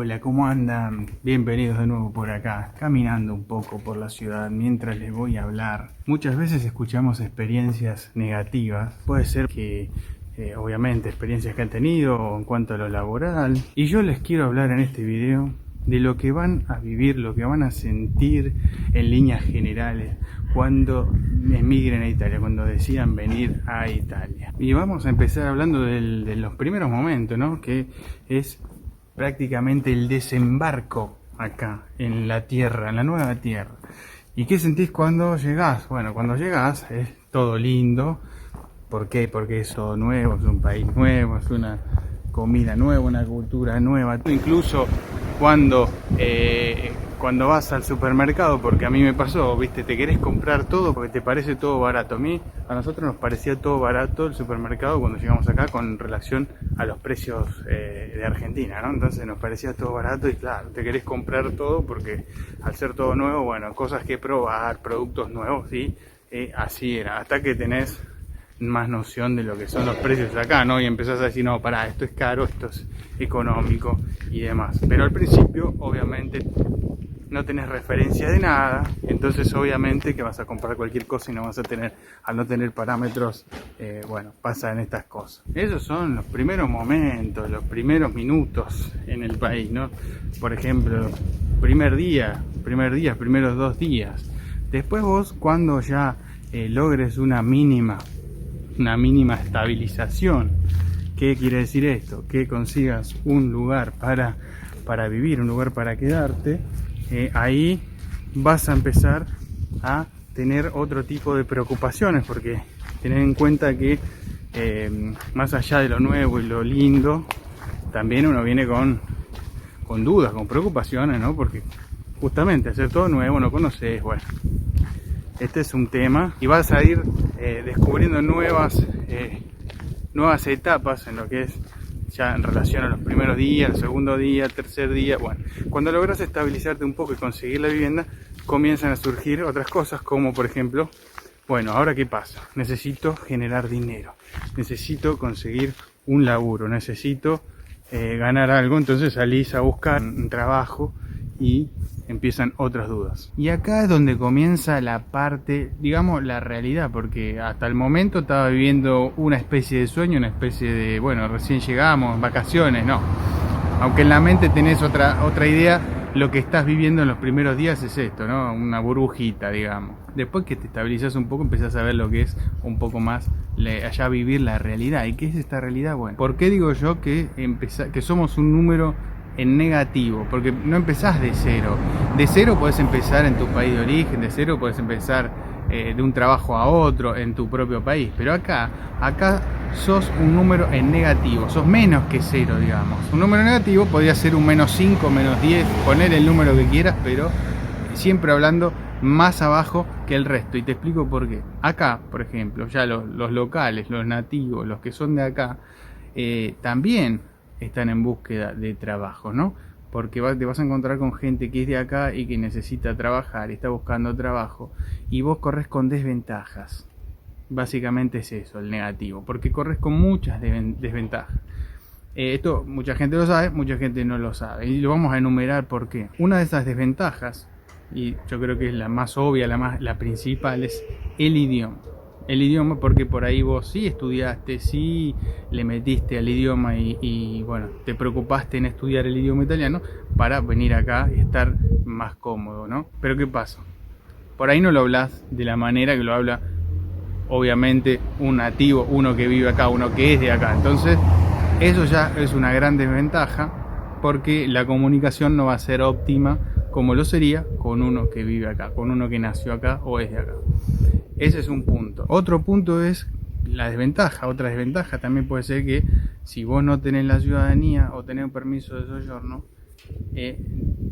Hola, ¿cómo andan? Bienvenidos de nuevo por acá, caminando un poco por la ciudad mientras les voy a hablar. Muchas veces escuchamos experiencias negativas, puede ser que obviamente experiencias que han tenido en cuanto a lo laboral. Y yo les quiero hablar en este video de lo que van a vivir, lo que van a sentir en líneas generales cuando emigren a Italia, cuando decidan venir a Italia. Y vamos a empezar hablando de los primeros momentos, ¿no? Que es prácticamente el desembarco acá en la tierra, en la nueva tierra. ¿Y qué sentís cuando llegás? Bueno, cuando llegás es todo lindo. ¿Por qué? Porque es todo nuevo, es un país nuevo, es una comida nueva, una cultura nueva. Incluso cuando vas al supermercado, porque a mí me pasó, viste, te querés comprar todo porque te parece todo barato. A nosotros nos parecía todo barato el supermercado cuando llegamos acá con relación a los precios de Argentina, ¿no? Entonces nos parecía todo barato y claro, te querés comprar todo porque al ser todo nuevo, bueno, cosas que probar, productos nuevos, ¿sí? Así era, hasta que tenés más noción de lo que son los precios acá, ¿no? Y empezás a decir, no, pará, esto es caro, esto es económico y demás. Pero al principio, obviamente, no tenés referencia de nada, entonces obviamente que vas a comprar cualquier cosa y no vas a tener, al no tener parámetros, bueno, pasan estas cosas. Esos son los primeros momentos, los primeros minutos en el país, ¿no? Por ejemplo, primeros 2 días. Después vos, cuando ya logres una mínima estabilización. ¿Qué quiere decir esto? Que consigas un lugar para vivir, un lugar para quedarte, ahí vas a empezar a tener otro tipo de preocupaciones, porque tener en cuenta que más allá de lo nuevo y lo lindo, también uno viene con dudas, con preocupaciones, ¿no? Porque justamente hacer todo nuevo, no conoces, bueno. Este es un tema y vas a ir descubriendo nuevas etapas en lo que es ya en relación a los primeros días, el segundo día, el tercer día. Bueno, cuando logras estabilizarte un poco y conseguir la vivienda, comienzan a surgir otras cosas como por ejemplo, bueno, ¿ahora qué pasa? Necesito generar dinero, necesito conseguir un laburo, necesito ganar algo, entonces salís a buscar un trabajo y empiezan otras dudas. Y acá es donde comienza la parte, digamos, la realidad, porque hasta el momento estaba viviendo una especie de sueño, una especie de, bueno, recién llegamos, vacaciones, no. Aunque en la mente tenés otra idea, lo que estás viviendo en los primeros días es esto, ¿no? Una burbujita, digamos. Después que te estabilizas un poco, empezás a ver lo que es un poco más, allá vivir la realidad. ¿Y qué es esta realidad? Bueno, ¿por qué digo yo que somos un número en negativo? Porque no empezás de cero. De cero podés empezar en tu país de origen, de cero podés empezar de un trabajo a otro en tu propio país. Pero acá sos un número en negativo, sos menos que cero, digamos. Un número negativo podría ser un -5, -10, poner el número que quieras, pero siempre hablando más abajo que el resto. Y te explico por qué. Acá, por ejemplo, ya los locales, los nativos, los que son de acá, también están en búsqueda de trabajo, ¿no? Porque te vas a encontrar con gente que es de acá y que necesita trabajar, está buscando trabajo, y vos corres con desventajas. Básicamente es eso, el negativo, porque corres con muchas desventajas. Esto mucha gente lo sabe, mucha gente no lo sabe, y lo vamos a enumerar por qué. Una de esas desventajas, y yo creo que es la más obvia, la principal, es el idioma. El idioma, porque por ahí vos sí estudiaste, sí le metiste al idioma y bueno, te preocupaste en estudiar el idioma italiano para venir acá y estar más cómodo, ¿no? Pero ¿qué pasa? Por ahí no lo hablas de la manera que lo habla obviamente un nativo, uno que vive acá, uno que es de acá. Entonces eso ya es una gran desventaja, porque la comunicación no va a ser óptima como lo sería con uno que vive acá, con uno que nació acá o es de acá. Ese es un punto. Otro punto es la desventaja. Otra desventaja también puede ser que si vos no tenés la ciudadanía o tenés un permiso de soggiorno,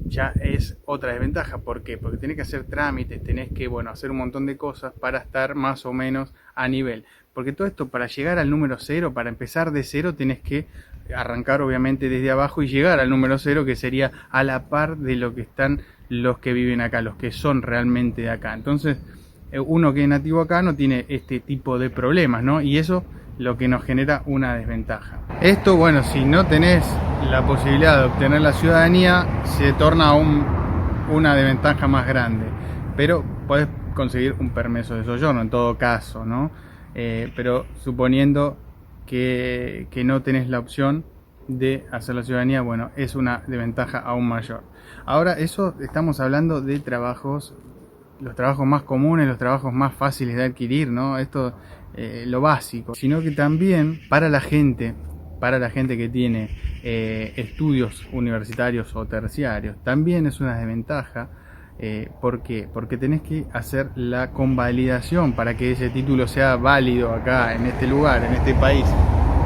ya es otra desventaja. ¿Por qué? Porque tenés que hacer trámites, tenés que, bueno, hacer un montón de cosas para estar más o menos a nivel. Porque todo esto, para llegar al número 0, para empezar de 0, tenés que arrancar obviamente desde abajo y llegar al número 0, que sería a la par de lo que están los que viven acá, los que son realmente de acá. Entonces, uno que es nativo acá no tiene este tipo de problemas, ¿no? Y eso lo que nos genera una desventaja. Esto, bueno, si no tenés la posibilidad de obtener la ciudadanía, se torna aún una desventaja más grande, pero podés conseguir un permiso de soyorno en todo caso, ¿no? Pero suponiendo que no tenés la opción de hacer la ciudadanía, bueno, es una desventaja aún mayor. Ahora, eso estamos hablando de trabajos, los trabajos más comunes, los trabajos más fáciles de adquirir, ¿no? Esto, lo básico, sino que también para la gente que tiene estudios universitarios o terciarios, también es una desventaja. ¿Por qué? Porque tenés que hacer la convalidación para que ese título sea válido acá en este lugar, en este país,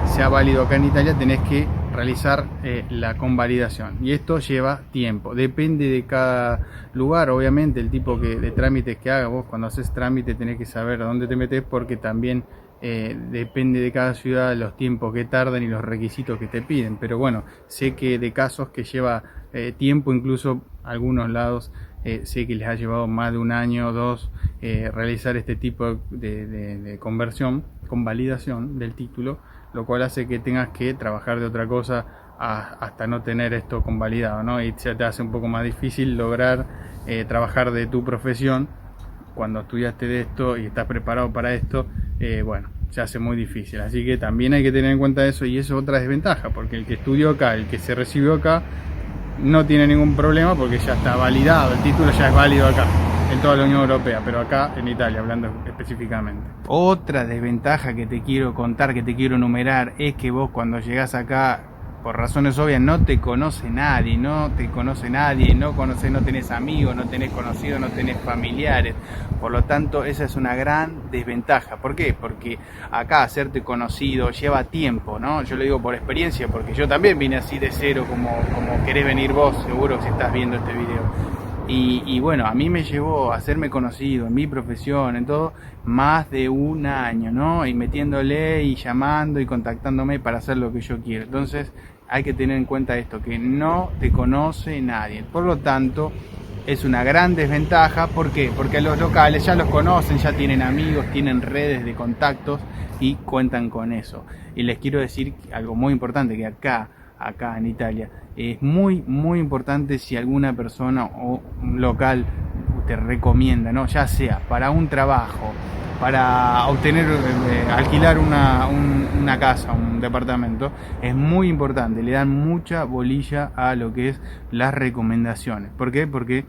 sea válido acá en Italia. Tenés que realizar la convalidación, y esto lleva tiempo, depende de cada lugar, obviamente el tipo de trámites que hagas. Vos cuando haces trámite tenés que saber a dónde te metés, porque también depende de cada ciudad los tiempos que tardan y los requisitos que te piden. Pero bueno, sé que de casos que lleva tiempo, incluso algunos lados sé que les ha llevado más de un año o dos realizar este tipo de convalidación del título, lo cual hace que tengas que trabajar de otra cosa hasta no tener esto convalidado, ¿no? Y se te hace un poco más difícil lograr trabajar de tu profesión cuando estudiaste de esto y estás preparado para esto. Bueno, se hace muy difícil, así que también hay que tener en cuenta eso, y eso es otra desventaja, porque el que estudió acá, el que se recibió acá, no tiene ningún problema porque ya está validado, el título ya es válido acá, en toda la Unión Europea, pero acá en Italia, hablando específicamente. Otra desventaja que te quiero contar, que te quiero enumerar, es que vos cuando llegás acá, por razones obvias, no te conoce nadie, no tenés amigos, no tenés conocidos, no tenés familiares. Por lo tanto, esa es una gran desventaja. ¿Por qué? Porque acá hacerte conocido lleva tiempo, ¿no? Yo lo digo por experiencia, porque yo también vine así de cero, como querés venir vos, seguro, si estás viendo este video. Y bueno, a mí me llevó a hacerme conocido en mi profesión, en todo, más de un año, ¿no? Y metiéndole y llamando y contactándome para hacer lo que yo quiero. Entonces hay que tener en cuenta esto, que no te conoce nadie. Por lo tanto, es una gran desventaja. ¿Por qué? Porque a los locales ya los conocen, ya tienen amigos, tienen redes de contactos y cuentan con eso. Y les quiero decir algo muy importante, que acá en Italia es muy importante, si alguna persona o un local te recomienda, ¿no? Ya sea para un trabajo, para obtener, alquilar una casa, un departamento, es muy importante, le dan mucha bolilla a lo que es las recomendaciones. ¿Por qué? Porque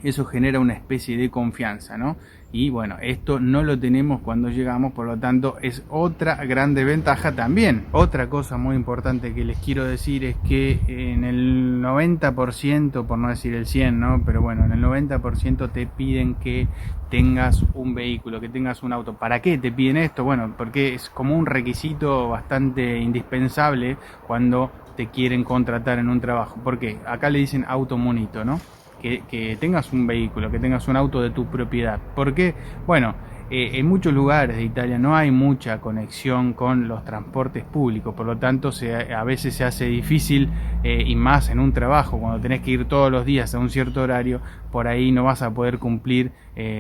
eso genera una especie de confianza, ¿no? Y bueno, esto no lo tenemos cuando llegamos, por lo tanto es otra gran desventaja también. Otra cosa muy importante que les quiero decir es que en el 90%, por no decir el 100%, ¿no? Pero bueno, en el 90% te piden que tengas un vehículo, que tengas un auto. ¿Para qué te piden esto? Bueno, porque es como un requisito bastante indispensable cuando te quieren contratar en un trabajo. ¿Por qué? Acá le dicen automonito, ¿no? Que tengas un vehículo, que tengas un auto de tu propiedad. ¿Por qué? Bueno, en muchos lugares de Italia no hay mucha conexión con los transportes públicos, por lo tanto a veces se hace difícil, y más en un trabajo, cuando tenés que ir todos los días a un cierto horario, por ahí no vas a poder cumplir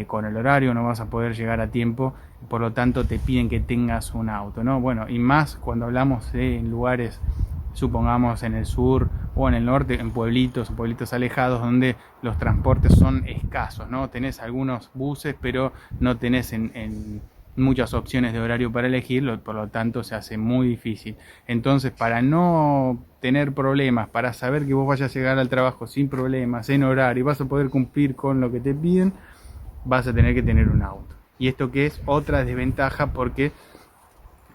con el horario, no vas a poder llegar a tiempo, por lo tanto te piden que tengas un auto, ¿no? Bueno, y más cuando hablamos de lugares, supongamos en el sur o en el norte, en pueblitos alejados donde los transportes son escasos, ¿no? Tenés algunos buses, pero no tenés en muchas opciones de horario para elegir, por lo tanto se hace muy difícil. Entonces, para no tener problemas, para saber que vos vayas a llegar al trabajo sin problemas, en horario, y vas a poder cumplir con lo que te piden, vas a tener que tener un auto. Y esto que es otra desventaja, porque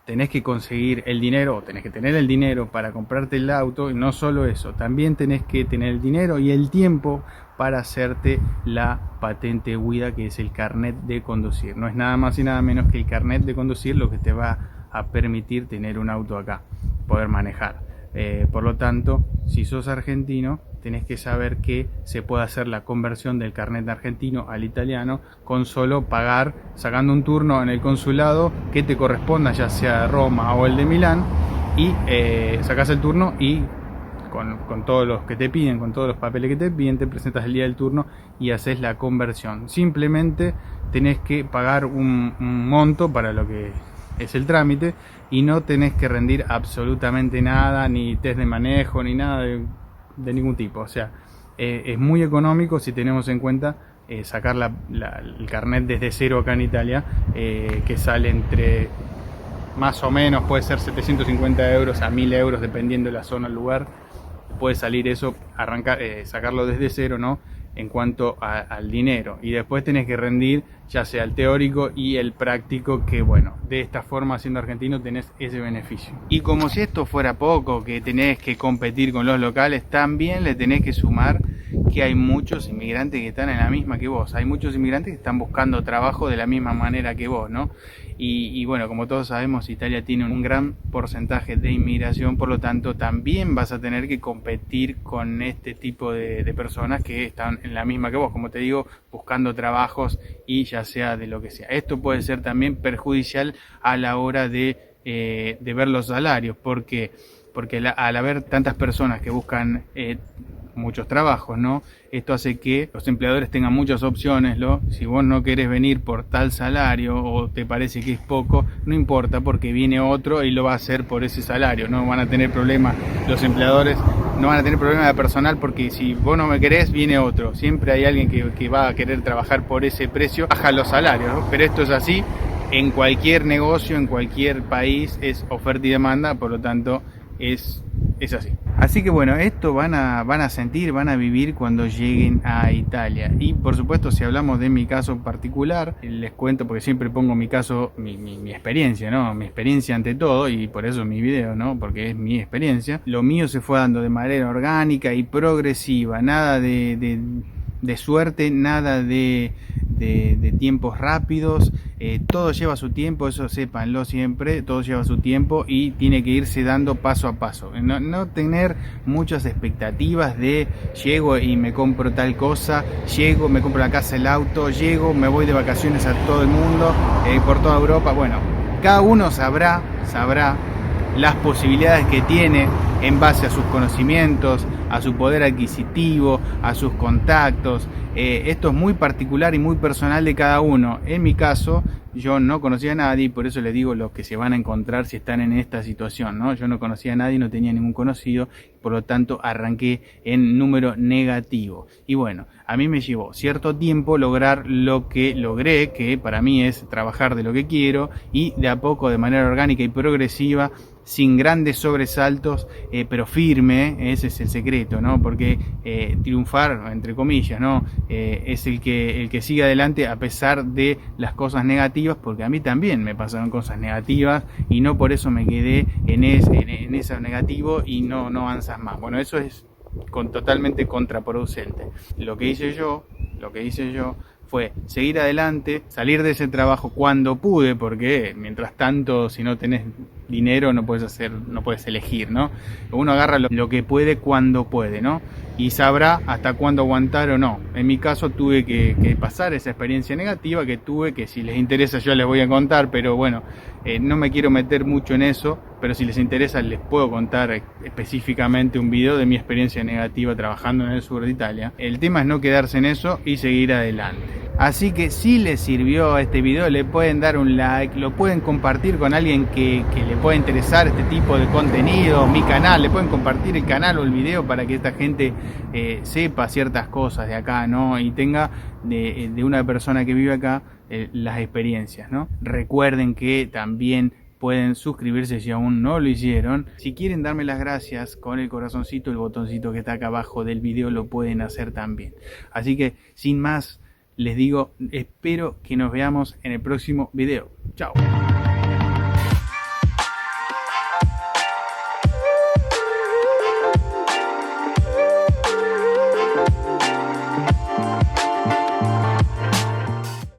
tenés que conseguir el dinero, o tenés que tener el dinero para comprarte el auto, y no solo eso, también tenés que tener el dinero y el tiempo para hacerte la patente guida, que es el carnet de conducir. No es nada más y nada menos que el carnet de conducir lo que te va a permitir tener un auto acá, poder manejar. Por lo tanto, si sos argentino, tenés que saber que se puede hacer la conversión del carnet argentino al italiano con solo pagar, sacando un turno en el consulado que te corresponda, ya sea de Roma o el de Milán, y sacás el turno y con todos los que te piden, con todos los papeles que te piden, te presentas el día del turno y haces la conversión. Simplemente tenés que pagar un monto para lo que es el trámite, y no tenés que rendir absolutamente nada, ni test de manejo, ni nada de ningún tipo. O sea, es muy económico si tenemos en cuenta sacar el carnet desde cero acá en Italia, que sale entre más o menos, puede ser 750 euros a 1000 euros dependiendo de la zona, el lugar. Puede salir eso, arrancar, sacarlo desde cero, ¿no? En cuanto al dinero, y después tenés que rendir ya sea el teórico y el práctico, que bueno, de esta forma, siendo argentino, tenés ese beneficio. Y como si esto fuera poco, que tenés que competir con los locales, también le tenés que sumar que hay muchos inmigrantes que están en la misma que vos. Hay muchos inmigrantes que están buscando trabajo de la misma manera que vos, ¿no? Y bueno, como todos sabemos, Italia tiene un gran porcentaje de inmigración, por lo tanto también vas a tener que competir con este tipo de personas que están en la misma que vos, como te digo, buscando trabajos, y ya sea de lo que sea. Esto puede ser también perjudicial a la hora de ver los salarios, porque al haber tantas personas que buscan muchos trabajos, ¿no? Esto hace que los empleadores tengan muchas opciones, ¿no? Si vos no querés venir por tal salario o te parece que es poco, no importa, porque viene otro y lo va a hacer por ese salario. No van a tener problema los empleadores, no van a tener problema de personal, porque si vos no me querés, viene otro. Siempre hay alguien que va a querer trabajar por ese precio, baja los salarios, ¿no? Pero esto es así en cualquier negocio, en cualquier país, es oferta y demanda, por lo tanto es así. Así que bueno, esto van a sentir, van a vivir cuando lleguen a Italia. Y por supuesto, si hablamos de mi caso particular, les cuento, porque siempre pongo mi caso, mi experiencia, ¿no? Mi experiencia ante todo, y por eso mi video, ¿no? Porque es mi experiencia. Lo mío se fue dando de manera orgánica y progresiva, nada de suerte, nada de tiempos rápidos. Todo lleva su tiempo, eso sépanlo siempre, todo lleva su tiempo y tiene que irse dando paso a paso. No tener muchas expectativas de llego y me compro tal cosa, llego, me compro la casa, el auto, llego, me voy de vacaciones a todo el mundo, por toda Europa. Bueno, cada uno sabrá las posibilidades que tiene en base a sus conocimientos, a su poder adquisitivo, a sus contactos. Esto es muy particular y muy personal de cada uno. En mi caso, yo no conocía a nadie, y por eso les digo lo que se van a encontrar si están en esta situación, ¿no? Yo no conocía a nadie, no tenía ningún conocido, por lo tanto arranqué en número negativo. Y bueno, a mí me llevó cierto tiempo lograr lo que logré, que para mí es trabajar de lo que quiero, y de a poco, de manera orgánica y progresiva, sin grandes sobresaltos, pero firme. Ese es el secreto, ¿no? Porque triunfar, entre comillas, ¿no? Es el que sigue adelante a pesar de las cosas negativas, porque a mí también me pasaron cosas negativas y no por eso me quedé en eso negativo y no avanzas más. Bueno, eso es totalmente contraproducente. Lo que hice yo fue seguir adelante, salir de ese trabajo cuando pude, porque mientras tanto, si no tenés dinero, no puedes elegir, ¿no? Uno agarra lo que puede cuando puede, ¿no? Y sabrá hasta cuándo aguantar o no. En mi caso tuve que pasar esa experiencia negativa que tuve, que si les interesa yo les voy a contar, pero bueno, no me quiero meter mucho en eso, pero si les interesa les puedo contar específicamente un video de mi experiencia negativa trabajando en el sur de Italia. El tema es no quedarse en eso y seguir adelante. Así que si les sirvió este video, le pueden dar un like, lo pueden compartir con alguien que le pueda interesar este tipo de contenido, mi canal, le pueden compartir el canal o el video para que esta gente sepa ciertas cosas de acá, ¿no? Y tenga de una persona que vive acá las experiencias, ¿no? Recuerden que también pueden suscribirse si aún no lo hicieron. Si quieren darme las gracias con el corazoncito, el botoncito que está acá abajo del video, lo pueden hacer también. Así que sin más, les digo, espero que nos veamos en el próximo video. Chao.